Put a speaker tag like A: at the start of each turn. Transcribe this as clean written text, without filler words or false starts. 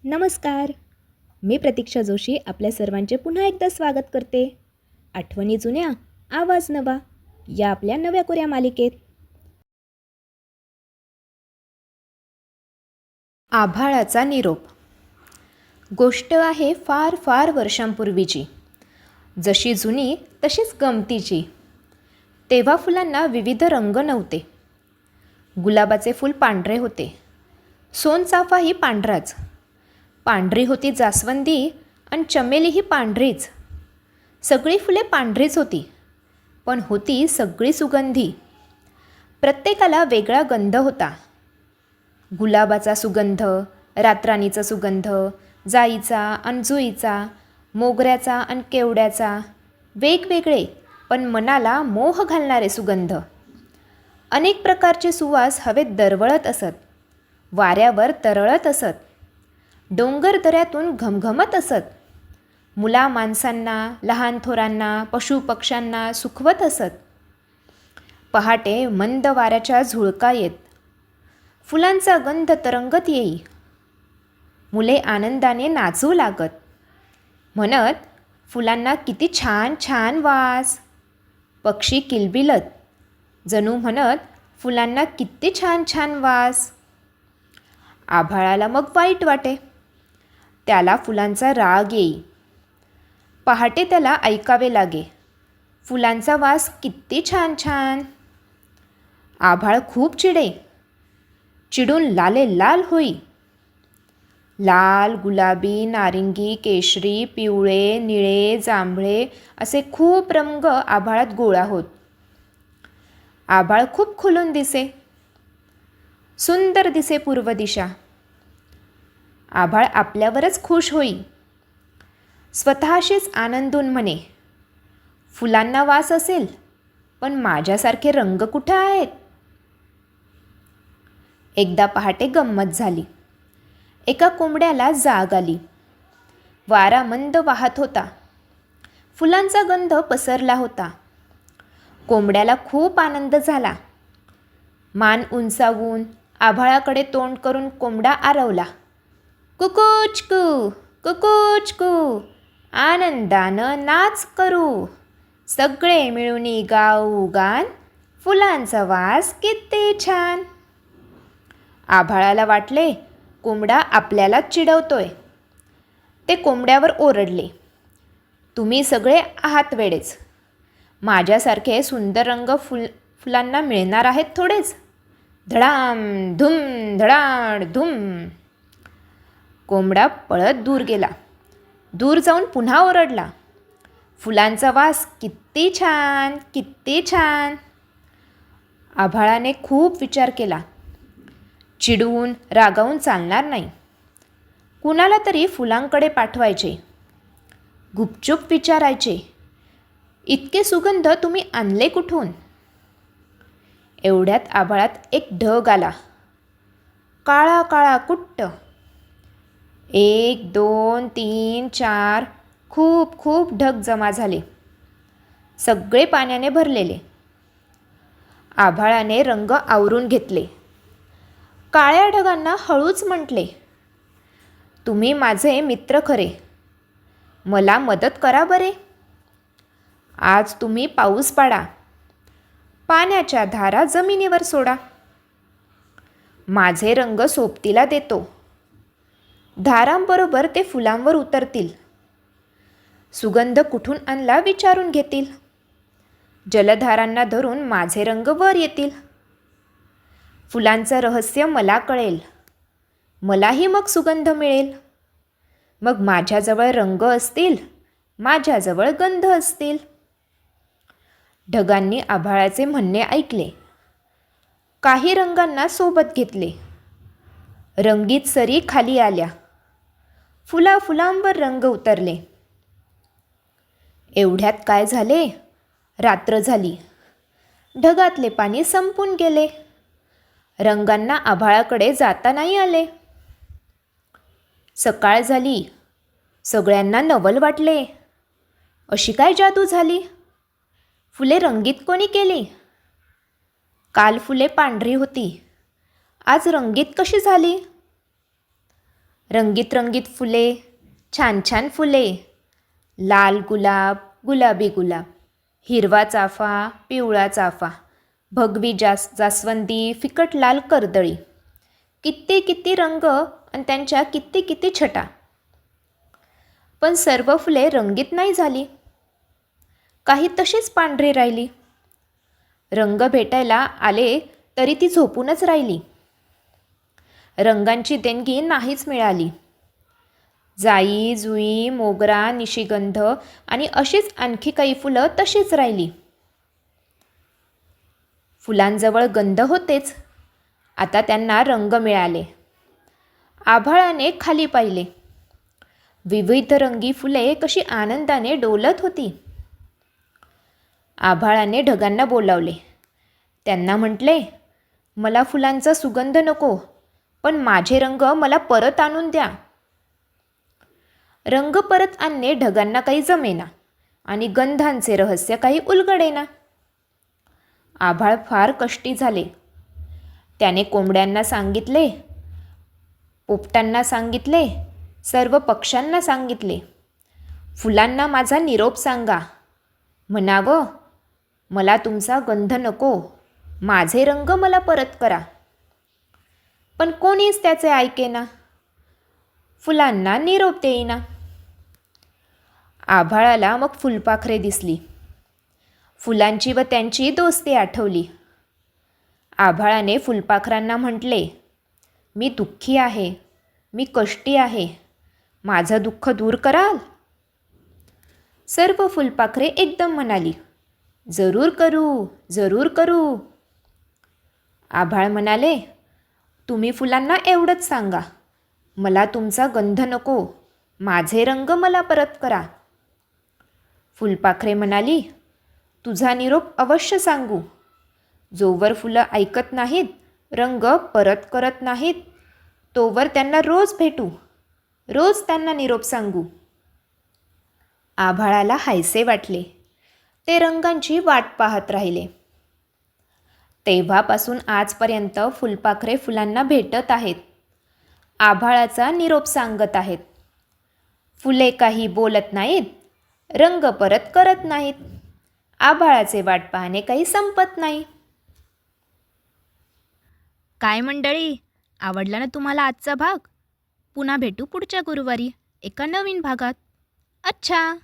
A: नमस्कार. मी प्रतीक्षा जोशी आपल्या सर्वांचे पुन्हा एकदा स्वागत करते. आठवणी जुन्या, आवाज नवा या आपल्या नव्या कोऱ्या मालिकेत. आभाळाचा निरोप. गोष्ट आहे फार फार वर्षांपूर्वीची. जशी जुनी तशीच गमतीची. तेव्हा फुलांना विविध रंग नव्हते. गुलाबाचे फूल पांढरे होते. सोनचाफाही पांढराच. पांढरी होती जास्वंदी आणि चमेलीही पांढरीच. सगळी फुले पांढरीच होती, पण होती सगळी सुगंधी. प्रत्येकाला वेगळा गंध होता. गुलाबाचा सुगंध, रातराणीचा सुगंध, जाईचा आणि जुईचा, मोगऱ्याचा आणि केवड्याचा, वेगवेगळे पण मनाला मोह घालणारे सुगंध. अनेक प्रकारचे सुवास हवेत दरवळत असत, वाऱ्यावर तरळत असत, डोंगर दऱ्यातून घमघमत असत, मुला माणसांना, लहान थोरांना, पशुपक्ष्यांना सुखवत असत. पहाटे मंद वाऱ्याच्या झुळका येत, फुलांचा गंध तरंगत येई. मुले आनंदाने नाचू लागत, म्हणत फुलांना किती छान छान वास. पक्षी किलबिलत, जणू म्हणत फुलांना किती छान छान वास. आभाळाला मग वाईट वाटे. त्याला फुलांचा राग येई. पहाटे त्याला ऐकावे लागे, फुलांचा वास किती छान छान. आभाळ खूप चिडे. चिडून लाले लाल होई. लाल, गुलाबी, नारिंगी, केशरी, पिवळे, निळे, जांभळे असे खूप रंग आभाळात गोळा होत. आभाळ खूप खुलून दिसे. सुंदर दिसे पूर्व दिशा. आभाळ आपल्यावरच खुश होई. स्वतःशीच आनंदून म्हणे, फुलांना वास असेल, पण माझ्यासारखे रंग कुठे आहेत. एकदा पहाटे गंमत झाली. एका कोंबड्याला जाग आली. वारा मंद वाहत होता. फुलांचा गंध पसरला होता. कोंबड्याला खूप आनंद झाला. मान उंचावून आभाळाकडे तोंड करून कोंबडा आरवला, कुकुचकू कुकुचकू, आनंदानं नाच करू, सगळे मिळून गाऊ गान, फुलांचा वास किती छान. आभाळाला वाटले कोंबडा आपल्यालाच चिडवतोय. ते कोंबड्यावर ओरडले, तुम्ही सगळे आहात वेडेच. माझ्यासारखे सुंदर रंग फुलांना मिळणार आहेत थोडेच. धडाम धूम धडाड धूम. कोंबडा पळत दूर गेला. दूर जाऊन पुन्हा ओरडला, फुलांचा वास किती छान किती छान. आभाळाने खूप विचार केला. चिडून रागावून चालणार नाही. कुणाला तरी फुलांकडे पाठवायचे. गुपचूप विचारायचे, इतके सुगंध तुम्ही आणले कुठून. एवढ्यात आभाळात एक ढग आला. काळा काळा कुट्ट. 1 2 3 4 खूप खूप ढग जमा झाले. सगळे पाण्याने भरलेले. आभाळाने रंग आवरून घेतले. काळ्या ढगांना हळूच म्हटले, तुम्ही माझे मित्र खरे, मला मदत करा बरे. आज तुम्ही पाऊस पाडा, पाण्याच्या धारा जमिनीवर सोडा. माझे रंग सोबतीला देतो. धारांबरोबर ते फुलांवर उतरतील. सुगंध कुठून आणला विचारून घेतील. जलधारांना धरून माझे रंग वर येतील. फुलांचं रहस्य मला कळेल. मलाही मग सुगंध मिळेल. मग माझ्याजवळ रंग असतील, माझ्याजवळ गंध असतील. ढगांनी आभाळाचे म्हणणे ऐकले. काही रंगांना सोबत घेतले. रंगीत सरी खाली आल्या. फुलांवर रंग उतरले. एवढ्यात काय झाले, रात्र झाली. ढगातले पाणी संपून गेले. रंगांना आभाळाकडे जाता नाही आले. सकाळ झाली. सगळ्यांना नवल वाटले. अशी काय जादू झाली. फुले रंगीत कोणी केली. काल फुले पांढरी होती, आज रंगीत कशी झाली. रंगीत रंगीत फुले, छान छान फुले, लाल गुलाब, गुलाबी गुलाब, हिरवा चाफा, पिवळा चाफा, भगवी जास्वंदी, फिकट लाल कर्दळी, किती किती रंग आणि त्यांच्या किती किती छटा. पण सर्व फुले रंगीत नाही झाली. काही तशीच पांढरी राहिली. रंग भेटायला आले तरी ती झोपूनच राहिली. रंगांची देणगी नाहीच मिळाली. जाई, जुई, मोगरा, निशिगंध आणि अशीच आणखी काही फुलं तशीच राहिली. फुलांजवळ गंध होतेच, आता त्यांना रंग मिळाले. आभाळाने खाली पाहिले. विविध रंगी फुले कशी आनंदाने डोलत होती. आभाळाने ढगांना बोलावले. त्यांना म्हटले, मला फुलांचा सुगंध नको, पण माझे रंग मला परत आणून द्या. रंग परत आणणे ढगांना काही जमेना आणि गंधांचे रहस्य काही उलगडेना. आभाळ फार कष्टी झाले. त्याने कोंबड्यांना सांगितले, पोपटांना सांगितले, सर्व पक्ष्यांना सांगितले, फुलांना माझा निरोप सांगा. म्हणावं, मला तुमचा गंध नको, माझे रंग मला परत करा. पण कोणीच त्याचे ऐकेना. फुलांना निरोप देईना. आभाळाला मग फुलपाखरे दिसली. फुलांची व त्यांची दोस्ती आठवली. आभाळाने फुलपाखरांना म्हटले, मी दुःखी आहे, मी कष्टी आहे, माझं दुःख दूर कराल? सर्व फुलपाखरे एकदम म्हणाली, जरूर करू, जरूर करू. आभाळ म्हणाले, तुम्ही फुलांना एवढंच सांगा, मला तुमचा गंध नको, माझे रंग मला परत करा. फुलपाखरे म्हणाली, तुझा निरोप अवश्य सांगू. जोवर फुलं ऐकत नाहीत, रंग परत करत नाहीत, तोवर त्यांना रोज भेटू, रोज त्यांना निरोप सांगू. आभाळाला हायसे वाटले. ते रंगांची वाट पाहत राहिले. तेव्हापासून आजपर्यंत फुलपाखरे फुलांना भेटत आहेत. आभाळाचा निरोप सांगत आहेत. फुले काही बोलत नाहीत, रंग परत करत नाहीत. आभाळाचे वाट पाहणे काही संपत नाही.
B: काय मंडळी, आवडला ना तुम्हाला आजचा भाग? पुन्हा भेटू पुढच्या गुरुवारी एका नवीन भागात. अच्छा.